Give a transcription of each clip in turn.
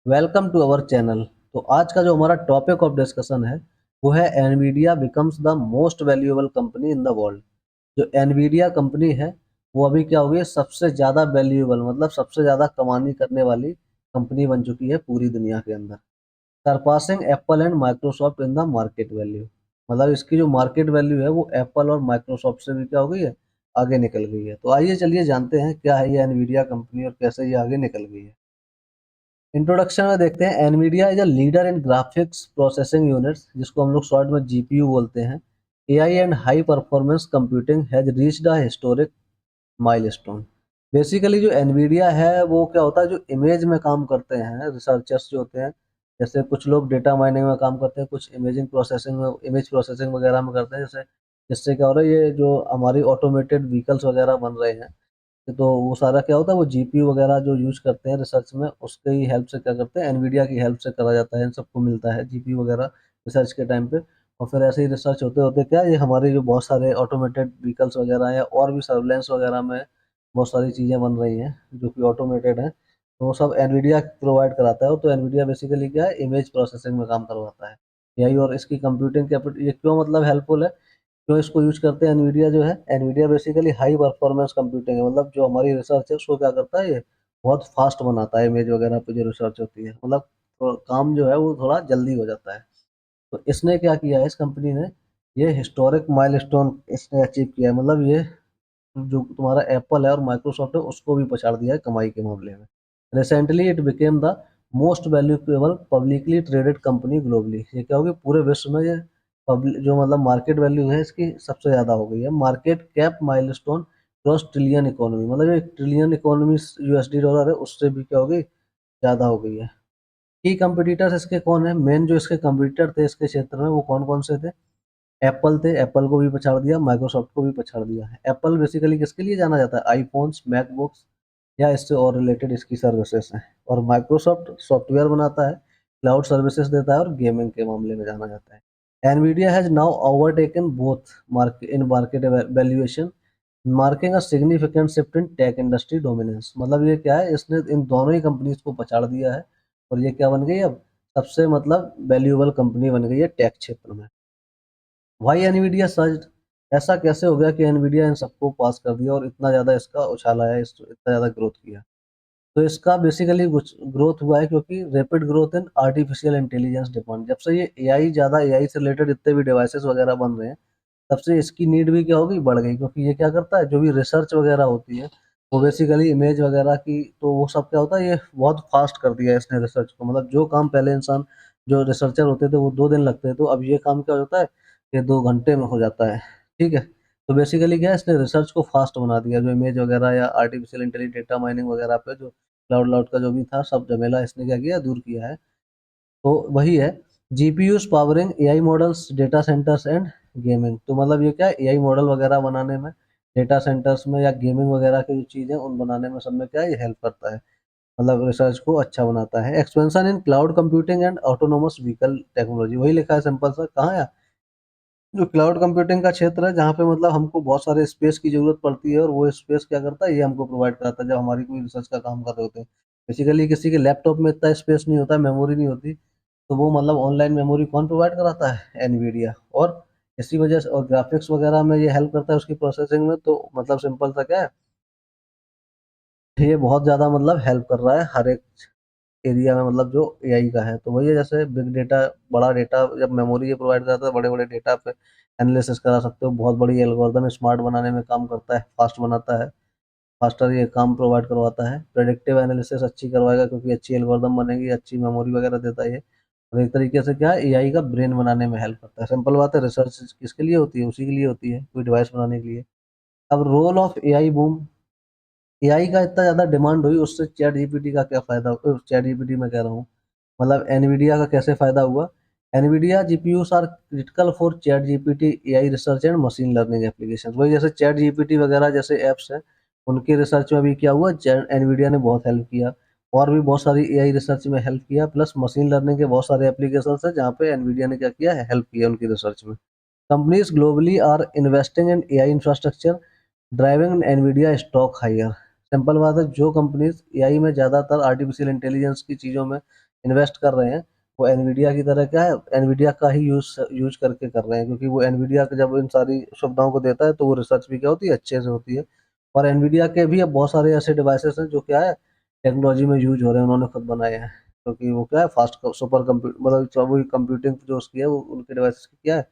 Welcome to our channel. तो आज का जो हमारा टॉपिक ऑफ डिस्कशन है वो है Nvidia becomes the most valuable company in the world. जो एनवीडिया कंपनी है वो अभी क्या हो गई है, सबसे ज़्यादा वैल्यूएबल मतलब सबसे ज़्यादा कमानी करने वाली कंपनी बन चुकी है पूरी दुनिया के अंदर, surpassing Apple and Microsoft in the market value. मतलब इसकी जो मार्केट वैल्यू है वो एप्पल और माइक्रोसॉफ्ट से भी क्या हो गई है, आगे निकल गई है। तो आइए चलिए जानते हैं क्या है ये एनवीडिया कंपनी और कैसे ये आगे निकल गई है। इंट्रोडक्शन में देखते हैं, Nvidia is a leader in graphics processing units, जिसको हम लोग शॉर्ट में जीपीयू बोलते हैं। AI and high performance computing has reached a historic milestone. Basically जो एनवीडिया है वो क्या होता है, जो इमेज में काम करते हैं रिसर्चर्स जो होते हैं, जैसे कुछ लोग डेटा माइनिंग में काम करते हैं, कुछ इमेजिंग प्रोसेसिंग में, इमेज प्रोसेसिंग वगैरह में करते हैं। जैसे जिससे क्या हो रहा है, ये जो हमारी ऑटोमेटेड व्हीकल्स वगैरह बन रहे हैं, तो वो सारा क्या होता है, वो जीपीयू वगैरह जो यूज करते हैं रिसर्च में, उसके ही हेल्प से क्या करते हैं, एनवीडिया की हेल्प से करा जाता है। इन सबको मिलता है जीपीयू वगैरह रिसर्च के टाइम पे। और फिर ऐसे ही रिसर्च होते होते क्या, ये हमारे जो बहुत सारे ऑटोमेटेड व्हीकल्स वगैरह हैं और भी सर्विलेंस वगैरह में बहुत सारी चीज़ें बन रही हैं जो कि ऑटोमेटेड हैं, तो वो सब एनवीडिया प्रोवाइड कराता है। तो एनवीडिया बेसिकली क्या है, इमेज प्रोसेसिंग में काम करवाता है। यही, और इसकी कंप्यूटिंग कैपेसिटी ये क्यों मतलब हेल्पफुल है, क्यों इसको यूज करते हैं एनवीडिया जो है, Nvidia basically high performance computing है। मतलब जो हमारी रिसर्च है उसको क्या करता है, ये बहुत फास्ट बनाता है। इमेज वगैरह पे जो रिसर्च होती है, मतलब काम जो है वो थोड़ा जल्दी हो जाता है। तो इसने क्या किया है, इस कंपनी ने ये हिस्टोरिक माइलस्टोन इसने अचीव किया है। मतलब ये जो तुम्हारा एप्पल है और माइक्रोसॉफ्ट है उसको भी पछाड़ दिया है कमाई के मामले में। Recently it became the most valuable publicly traded company globally. ये क्या होगी, पूरे विश्व में ये पब्लिक जो मतलब मार्केट वैल्यू है इसकी सबसे ज़्यादा हो गई है। Market cap milestone cross trillion economy, मतलब ये ट्रिलियन इकोनॉमी यूएसडी डॉलर है, उससे भी क्या हो गई, ज़्यादा हो गई है। की कंपटीटर्स इसके कौन है, मेन जो इसके कंपटीटर थे इसके क्षेत्र में वो कौन कौन से थे। एप्पल थे, एप्पल को भी पछाड़ दिया, माइक्रोसॉफ्ट को भी पछाड़ दिया है। एप्पल बेसिकली किसके लिए जाना जाता है, आईफोन्स, मैकबुक्स या इससे और रिलेटेड इसकी सर्विसेज हैं। और माइक्रोसॉफ्ट सॉफ्टवेयर बनाता है, क्लाउड सर्विसेज देता है और गेमिंग के मामले में जाना जाता है। Nvidia has now overtaken both market in market valuation, marking a significant shift in tech industry dominance. मतलब ये क्या है, इसने इन दोनों ही कंपनीज को पछाड़ दिया है और ये क्या बन गई अब, सबसे मतलब वैल्यूएबल कंपनी बन गई है टेक क्षेत्र में। वाई एनवीडिया सर्ज, ऐसा कैसे हो गया कि एनवीडिया इन सबको पास कर दिया और इतना ज़्यादा इसका उछाला है, इतना ज़्यादा ग्रोथ किया। तो इसका बेसिकली कुछ ग्रोथ हुआ है क्योंकि rapid growth in artificial intelligence demand. जब से ये एआई ज़्यादा, एआई से रिलेटेड जितने भी डिवाइसेस वगैरह बन रहे हैं, तब से इसकी नीड भी क्या होगी, बढ़ गई। क्योंकि ये क्या करता है, जो भी रिसर्च वगैरह होती है वो बेसिकली इमेज वगैरह की, तो वो सब क्या होता है, ये बहुत फास्ट कर दिया है इसने रिसर्च को। मतलब जो काम पहले इंसान, जो रिसर्चर होते थे वो 2 दिन लगते थे, तो अब ये काम क्या होता है, ये 2 घंटे में हो जाता है। ठीक है। तो बेसिकली क्या है, इसने रिसर्च को फास्ट बना दिया। जो इमेज वगैरह या आर्टिफिशियल इंटेलिजेंस डेटा माइनिंग वगैरह पे जो क्लाउड व्लाउड का जो भी था सब झमेला, इसने क्या किया, दूर किया है। तो वही है, GPUs powering AI models, data centres and gaming. तो मतलब ये क्या है, एआई मॉडल वगैरह बनाने में, डेटा सेंटर्स में या गेमिंग वगैरह की जो चीज़ें उन बनाने में सब में क्या है, ये हेल्प करता है। मतलब रिसर्च को अच्छा बनाता है। Expansion in cloud computing and autonomous vehicle technology, वही लिखा है सिंपल सा, कहाँ है, जो क्लाउड कंप्यूटिंग का क्षेत्र है जहाँ पे मतलब हमको बहुत सारे स्पेस की जरूरत पड़ती है, और वो स्पेस क्या करता है, ये हमको प्रोवाइड कराता है जब हमारी कोई रिसर्च का काम कर रहे होते हैं। बेसिकली किसी के लैपटॉप में इतना स्पेस नहीं होता है, मेमोरी नहीं होती, तो वो मतलब ऑनलाइन मेमोरी कौन प्रोवाइड कराता है, एनवीडिया। और इसी वजह से, और ग्राफिक्स वगैरह में ये हेल्प करता है उसकी प्रोसेसिंग में। तो मतलब सिंपल सा क्या है, ये बहुत ज़्यादा मतलब हेल्प कर रहा है हर एक एरिया में, मतलब जो एआई का है। तो वही है, जैसे बिग डेटा, बड़ा डेटा जब मेमोरी ये प्रोवाइड करता है, बड़े बड़े डेटा पे एनालिसिस करा सकते हो। बहुत बड़ी एल्गोरिदम स्मार्ट बनाने में काम करता है, फास्ट बनाता है, फास्टर ये काम प्रोवाइड करवाता है। प्रेडिक्टिव एनालिसिस अच्छी करवाएगा क्योंकि अच्छी एल्गोरिदम बनेगी, अच्छी मेमोरी वगैरह देता है ये। और एक तरीके से क्या है, एआई का ब्रेन बनाने में हेल्प करता है। सिंपल बात है, रिसर्च किसके लिए होती है, उसी के लिए होती है, कोई डिवाइस बनाने के लिए। अब role of AI boom, AI का इतना ज़्यादा डिमांड हुई, उससे चैट जीपीटी का क्या फ़ायदा, चैट जीपीटी में कह रहा हूँ, मतलब एनवीडिया का कैसे फ़ायदा हुआ। Nvidia GPUs are critical for ChatGPT AI research and machine learning application. वही जैसे चैट जीपीटी वगैरह जैसे ऐप्स हैं, उनकी रिसर्च में भी क्या हुआ, एनवीडिया ने बहुत हेल्प किया। और भी बहुत सारी एआई रिसर्च में हेल्प किया, प्लस मशीन लर्निंग के बहुत सारे एप्लीकेशन है जहाँ पे एनवीडिया ने क्या किया है, हेल्प किया उनकी रिसर्च में। Companies globally are investing in AI infrastructure, driving Nvidia stock higher. Simple बात है, जो कंपनीज एआई में ज़्यादातर आर्टिफिशियल इंटेलिजेंस की चीज़ों में इन्वेस्ट कर रहे हैं वो एनवीडिया की तरह क्या है, एनवीडिया का ही यूज करके कर रहे हैं, क्योंकि वो एनवीडिया का जब इन सारी सुविधाओं को देता है तो वो रिसर्च भी क्या होती है, अच्छे से होती है। और एनवीडिया के भी अब बहुत सारे ऐसे डिवाइसेस हैं जो क्या है टेक्नोलॉजी में यूज हो रहे हैं, उन्होंने खुद बनाए हैं, क्योंकि वो क्या है फास्ट सुपर कंप्यूटर, मतलब वही कंप्यूटिंग जो उसकी है वो उनके डिवाइसेस की क्या है,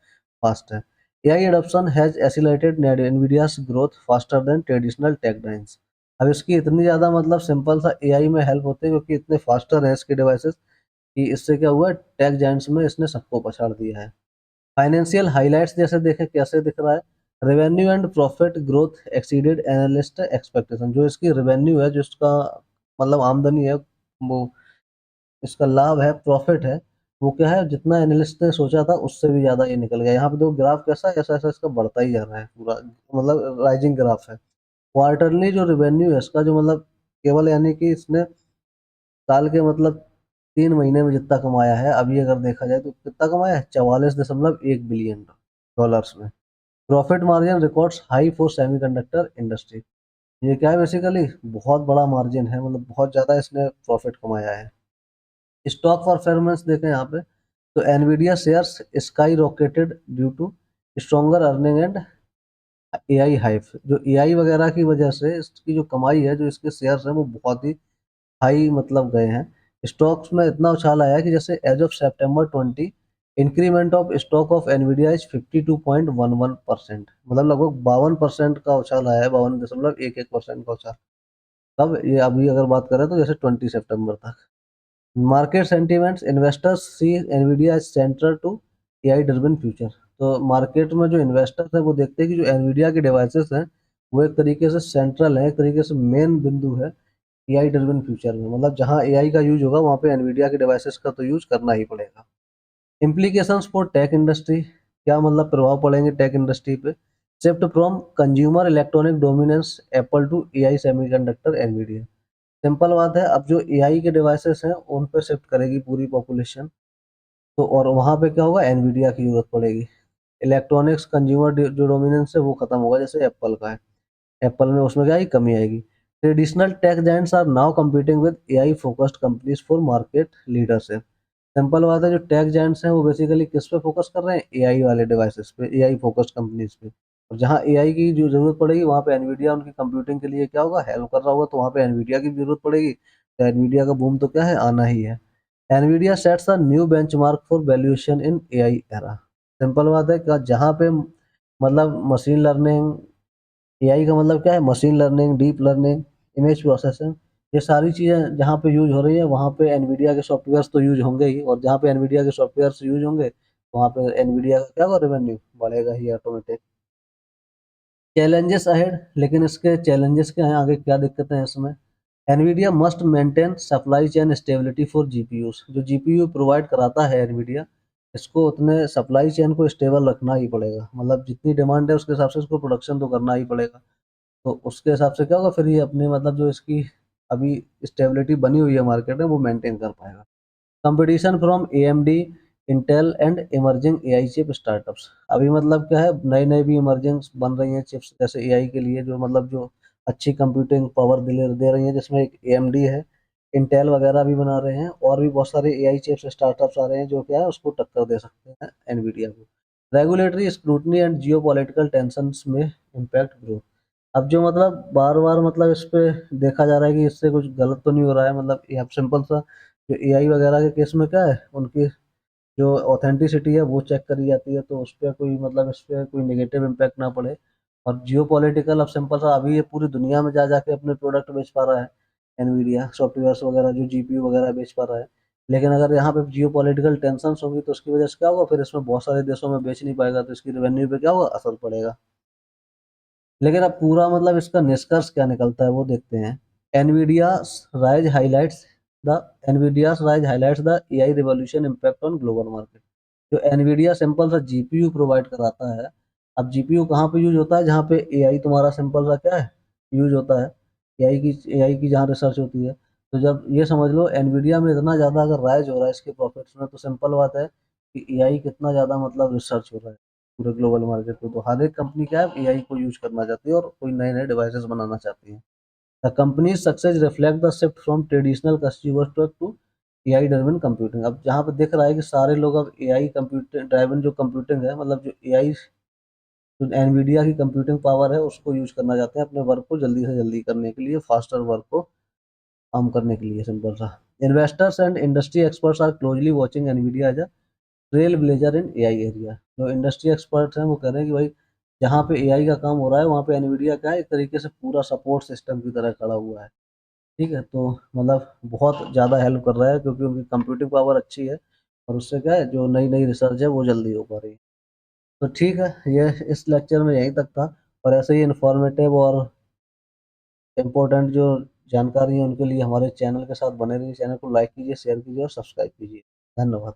फास्ट है। AI adoption has accelerated Nvidia's growth faster than traditional tech giants। अब इसकी इतनी ज़्यादा मतलब सिंपल सा एआई में हेल्प होते हैं क्योंकि इतने फास्टर हैं इसके डिवाइसेस कि इससे क्या हुआ, टेक जायंट्स में इसने सबको पछाड़ दिया है। फाइनेंशियल हाइलाइट्स जैसे देखें कैसे दिख रहा है, revenue and profit growth exceeded analyst expectation. जो इसकी रेवेन्यू है, जो इसका मतलब आमदनी है, वो इसका लाभ है, प्रॉफिट है, वो क्या है जितना एनालिस्ट ने सोचा था उससे भी ज्यादा ये निकल गया। यहाँ पे देखो ग्राफ कैसा है, ऐसा ऐसा इसका बढ़ता ही जा रहा है पूरा, मतलब राइजिंग ग्राफ है। क्वार्टरली जो रेवेन्यू है इसका, जो मतलब केवल यानी कि इसने साल के मतलब 3 महीने में जितना कमाया है, अभी अगर देखा जाए तो कितना कमाया है, 44.1 बिलियन डॉलर्स में। Profit margin records high for semiconductor industry. ये क्या है बेसिकली, बहुत बड़ा मार्जिन है, मतलब बहुत ज़्यादा इसने प्रॉफिट कमाया है। स्टॉक परफॉर्मेंस देखें यहाँ पे, तो Nvidia shares skyrocketed due to stronger earning and AI hype. जो एआई वगैरह की वजह से इसकी जो कमाई है, जो इसके शेयर्स हैं वो बहुत ही हाई मतलब गए हैं। स्टॉक्स में इतना उछाल आया है कि जैसे as of September 20 increment of stock of Nvidia is 52.11%, मतलब लगभग 52% का उछाल आया है, 52.11% का उछाल। तब ये अभी अगर बात करें तो जैसे 20 सितंबर तक। Market sentiments, investors see Nvidia as central to AI driven future. तो मार्केट में जो इन्वेस्टर्स हैं वो देखते हैं कि जो एनवीडिया के डिवाइसेस हैं वो एक तरीके से सेंट्रल है, एक तरीके से मेन बिंदु है एआई ड्रिवन फ्यूचर में। मतलब जहाँ एआई का यूज होगा वहाँ पे एनवीडिया के डिवाइसेस का तो यूज करना ही पड़ेगा। इम्प्लीकेशंस फॉर टेक इंडस्ट्री, क्या मतलब प्रभाव पड़ेंगे टेक इंडस्ट्री पे। Shift from consumer electronic dominance Apple to AI semiconductor Nvidia. Simple बात है, अब जो एआई के डिवाइसेस हैं उन पे शिफ्ट करेगी पूरी पॉपुलेशन, तो और वहाँ पे क्या होगा, एनवीडिया की जरूरत पड़ेगी। इलेक्ट्रॉनिक्स कंज्यूमर जो डोमिनेंस है वो खत्म होगा, जैसे एप्पल का है, एप्पल में उसमें क्या है, कमी आएगी। Traditional tech giants are now competing with AI focused companies for market leadership. Simple बात है, जो टेक जायंट्स हैं वो बेसिकली किस पे फोकस कर रहे हैं, एआई वाले डिवाइसेस पे, एआई फोकस्ड कंपनीज पे। और जहाँ एआई की जो जरूरत पड़ेगी वहाँ पे एनवीडिया उनकी कंप्यूटिंग के लिए क्या होगा, हेल्प कर रहा होगा, तो वहाँ पे एनवीडिया की भी जरूरत पड़ेगी। तो एनवीडिया का बूम तो क्या है, आना ही है। Nvidia sets a new benchmark for valuation in AI era. Simple बात है कि जहाँ पे मतलब मशीन लर्निंग, एआई का मतलब क्या है, machine learning, deep learning, image processing, ये सारी चीज़ें जहाँ पे यूज हो रही है वहाँ पे एनवीडिया के सॉफ्टवेयर्स तो यूज होंगे ही, और जहाँ पे एनवीडिया के सॉफ्टवेयर्स यूज होंगे वहाँ पे एनवीडिया का क्या होगा, रेवेन्यू बढ़ेगा ही ऑटोमेटिक। चैलेंजेस अहेड, लेकिन इसके चैलेंजेस क्या हैं, आगे क्या दिक्कतें हैं इसमें। Nvidia must maintain supply chain stability for GPUs. जो जीपीयू प्रोवाइड कराता है एनवीडिया, इसको उतने सप्लाई चेन को स्टेबल रखना ही पड़ेगा, मतलब जितनी डिमांड है उसके हिसाब से इसको प्रोडक्शन तो करना ही पड़ेगा। तो उसके हिसाब से क्या होगा, फिर ये अपनी मतलब जो इसकी अभी स्टेबिलिटी बनी हुई है मार्केट में वो मेंटेन कर पाएगा। Competition from AMD, Intel and emerging AI chip startups. अभी मतलब क्या है, नई नई भी इमर्जिंग बन रही हैं चिप्स, जैसे एआई के लिए जो मतलब जो अच्छी कंप्यूटिंग पावर दे रही हैं, जिसमें एक एएमडी है, इंटेल वगैरह भी बना रहे हैं, और भी बहुत सारे एआई चिप्स स्टार्टअप्स आ रहे हैं जो क्या है उसको टक्कर दे सकते हैं एनवीडिया को। Regulatory scrutiny and Jio political tension में इम्पैक्ट ग्रोथ। अब जो मतलब बार बार मतलब इस पे देखा जा रहा है कि इससे कुछ गलत तो नहीं हो रहा है, मतलब ये अब सिंपल सा जो एआई वगैरह के केस में क्या है, उनकी जो ऑथेंटिसिटी है वो चेक करी जाती है, तो उस पर कोई मतलब इस पर कोई नेगेटिव इम्पैक्ट ना पड़े। और जियो पॉलिटिकल, अब सिंपल सा अभी ये पूरी दुनिया में जा जाके अपने प्रोडक्ट बेच पा रहा है, एनवीडिया सॉफ्टवेयर वगैरह जो जीपीयू वगैरह बेच पा रहा है। लेकिन अगर यहाँ पे जियो पॉलिटिकल टेंशन होगी तो उसकी वजह से क्या होगा, फिर इसमें बहुत सारे देशों में बेच नहीं पाएगा, तो इसकी रेवेन्यू पे क्या होगा, असर पड़ेगा। लेकिन अब पूरा मतलब इसका निष्कर्ष क्या निकलता है वो देखते हैं। Nvidia rise highlights the Nvidia's rise highlights the AI revolution impact on global market. जो एनवीडिया सिंपल सा जीपीयू प्रोवाइड कराता है, अब जीपीयू कहाँ पे यूज होता है, जहाँ पे एआई तुम्हारा सिंपल सा क्या है, यूज होता है, एआई की जहाँ रिसर्च होती है। तो जब ये समझ लो एनवीडिया में इतना ज़्यादा अगर राइज हो रहा है इसके प्रॉफिट्स में, तो सिंपल बात है कि एआई कितना ज़्यादा मतलब रिसर्च हो रहा है पूरे ग्लोबल मार्केट पे। तो हर एक कंपनी क्या है, एआई को यूज करना चाहती है और कोई नए नए डिवाइसेस बनाना चाहती है। The company success reflect the shift from traditional consumer to AI driven computing. अब जहाँ पे दिख रहा है कि सारे लोग अब एआई कंप्यूटर ड्राइवन जो कंप्यूटिंग है, मतलब जो एआई, जो एनवीडिया की कंप्यूटिंग पावर है उसको यूज करना चाहते हैं अपने वर्क को जल्दी से जल्दी करने के लिए, फास्टर वर्क को काम करने के लिए, सिंपल सा। Investors and industry experts are closely watching Nvidia as a trail blazer in AI area. जो इंडस्ट्री एक्सपर्ट्स हैं वो कह रहे हैं कि भाई जहाँ पे एआई का काम हो रहा है वहाँ पे एनवीडिया क्या है, एक तरीके से पूरा सपोर्ट सिस्टम की तरह खड़ा हुआ है। ठीक है, तो मतलब बहुत ज़्यादा हेल्प कर रहा है क्योंकि उनकी कंप्यूटिंग पावर अच्छी है, और उससे क्या है जो नई नई रिसर्च है वो जल्दी हो पा रही है। तो ठीक है, ये इस लेक्चर में यहीं तक था। और ऐसे ही इंफॉर्मेटिव और इम्पोर्टेंट जो जानकारी है उनके लिए हमारे चैनल के साथ बने रहिए। चैनल को लाइक कीजिए, शेयर कीजिए और सब्सक्राइब कीजिए। धन्यवाद।